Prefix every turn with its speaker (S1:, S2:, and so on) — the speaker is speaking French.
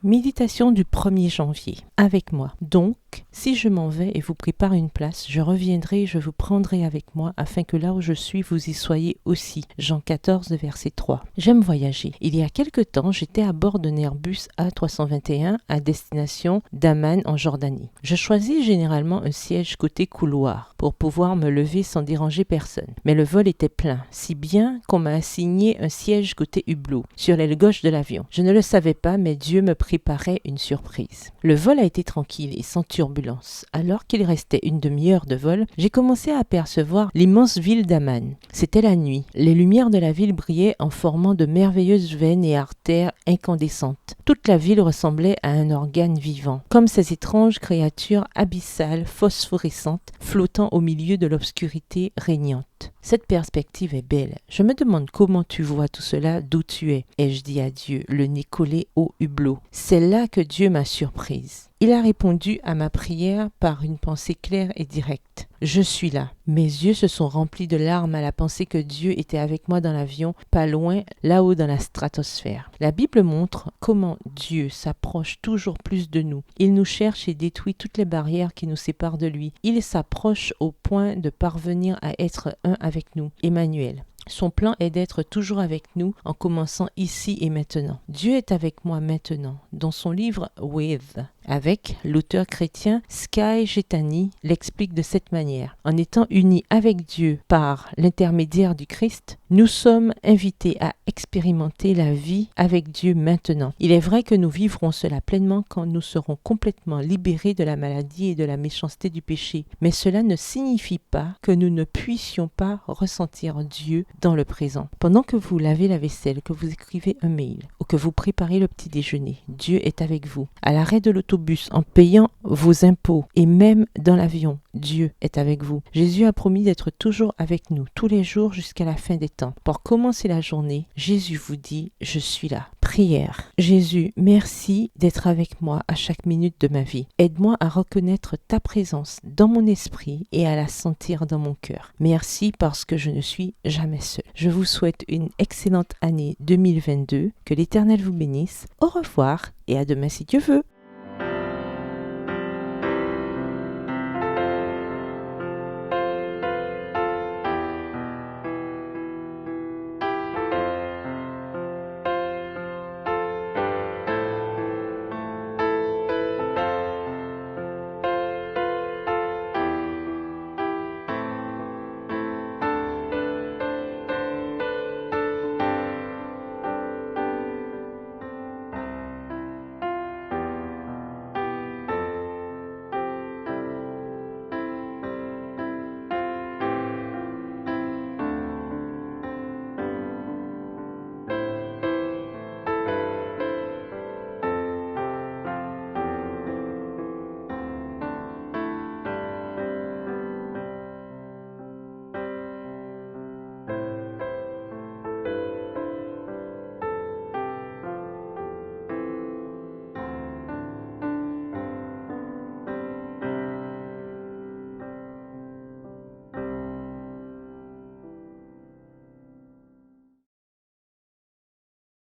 S1: Méditation du 1er janvier. Avec moi. Donc, si je m'en vais et vous prépare une place, je reviendrai et je vous prendrai avec moi, afin que là où je suis, vous y soyez aussi. Jean 14, verset 3. J'aime voyager. Il y a quelque temps, j'étais à bord d'un Airbus A321 à destination d'Amman en Jordanie. Je choisis généralement un siège côté couloir pour pouvoir me lever sans déranger personne. Mais le vol était plein, si bien qu'on m'a assigné un siège côté hublot, sur l'aile gauche de l'avion. Je ne le savais pas, mais Dieu me préparait une surprise. Le vol a été tranquille et sans turbulence. Alors qu'il restait une demi-heure de vol, j'ai commencé à apercevoir l'immense ville d'Amman. C'était la nuit. Les lumières de la ville brillaient en formant de merveilleuses veines et artères incandescentes. Toute la ville ressemblait à un organe vivant, comme ces étranges créatures abyssales, phosphorescentes, flottant au milieu de l'obscurité régnante. Cette perspective est belle. Je me demande comment tu vois tout cela, d'où tu es. Ai-je dit à Dieu, le nez collé au hublot. C'est là que Dieu m'a surprise. Il a répondu à ma prière par une pensée claire et directe. Je suis là. Mes yeux se sont remplis de larmes à la pensée que Dieu était avec moi dans l'avion, pas loin, là-haut dans la stratosphère. La Bible montre comment Dieu s'approche toujours plus de nous. Il nous cherche et détruit toutes les barrières qui nous séparent de lui. Il s'approche au point de parvenir à être un avec nous. Emmanuel. Son plan est d'être toujours avec nous en commençant ici et maintenant. Dieu est avec moi maintenant. Dans son livre With, avec l'auteur chrétien Skye Jethani l'explique de cette manière. En étant unis avec Dieu par l'intermédiaire du Christ, nous sommes invités à expérimenter la vie avec Dieu maintenant. Il est vrai que nous vivrons cela pleinement quand nous serons complètement libérés de la maladie et de la méchanceté du péché. Mais cela ne signifie pas que nous ne puissions pas ressentir Dieu dans le présent. Pendant que vous lavez la vaisselle, que vous écrivez un mail ou que vous préparez le petit déjeuner, Dieu est avec vous. À l'arrêt de l'autobus, en payant vos impôts et même dans l'avion, Dieu est avec vous. Jésus a promis d'être toujours avec nous, tous les jours jusqu'à la fin des temps. Pour commencer la journée, Jésus vous dit « Je suis là ». Prière. Jésus, merci d'être avec moi à chaque minute de ma vie. Aide-moi à reconnaître ta présence dans mon esprit et à la sentir dans mon cœur. Merci parce que je ne suis jamais seul. Je vous souhaite une excellente année 2022. Que l'Éternel vous bénisse. Au revoir et à demain si Dieu veut.